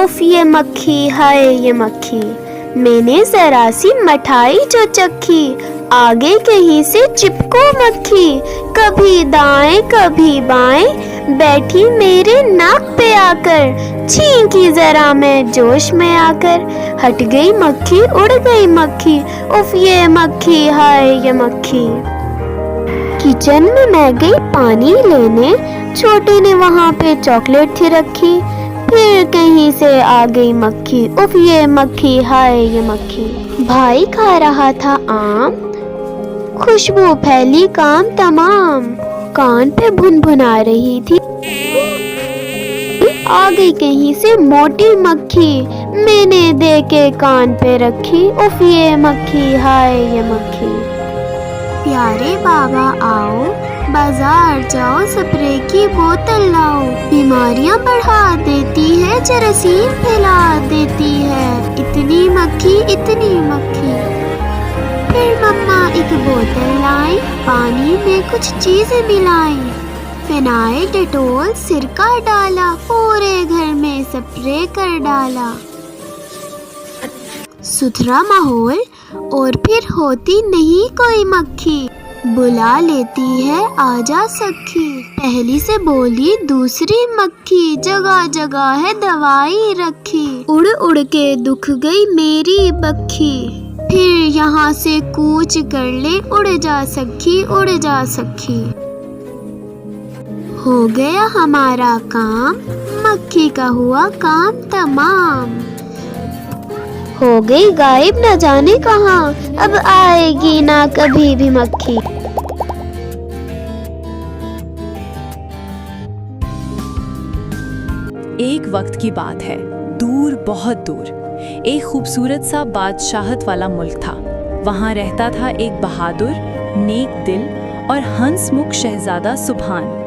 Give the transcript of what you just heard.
उफ ये मक्खी, हाय ये मक्खी, मैंने जरा सी मठाई जो चखी, आगे कहीं से चिपको मक्खी, कभी दाएं कभी बाएं, बैठी मेरे नाक पे आकर, छींकी जरा मैं जोश में आकर, हट गई मक्खी उड़ गई मक्खी, उफ ये मक्खी, हाय ये मक्खी। किचन में मैं गई पानी लेने, छोटे ने वहाँ पे चॉकलेट थी रखी, फिर कहीं से आ गई मक्खी, उफ ये मक्खी, हाय ये मक्खी। भाई खा रहा था आम, खुशबू फैली काम तमाम, कान पे भुनभुना रही थी, आ गई कहीं से मोटी मक्खी, मैंने दे के कान पे रखी, उफ ये मक्खी, हाय ये मक्खी। प्यारे बाबा आओ, बाजार जाओ, स्प्रे की बोतल लाओ, बीमारियां बढ़ा देती है, जरासीम फैला देती है, इतनी मक्खी इतनी मक्खी। फिर मम्मा एक बोतल लाई, पानी में कुछ चीजें मिलाई, फिनाइल डेटोल सिरका डाला, पूरे घर में स्प्रे कर डाला, सुथरा माहौल और फिर होती नहीं कोई मक्खी, बुला लेती है आजा सखी। पहली से बोली दूसरी मक्खी, जगह जगह है दवाई रखी, उड़ उड़ के दुख गई मेरी बक्खी, फिर यहाँ से कूच कर ले, उड़ जा सखी उड़ जा सखी। हो गया हमारा काम, मक्खी का हुआ काम तमाम, हो गई गायब न जाने कहाँ, अब आएगी ना कभी भी मक्खी। एक वक्त की बात है, दूर बहुत दूर एक खूबसूरत सा बादशाहत वाला मुल्क था। वहाँ रहता था एक बहादुर, नेक दिल और हंसमुख शहजादा सुभान।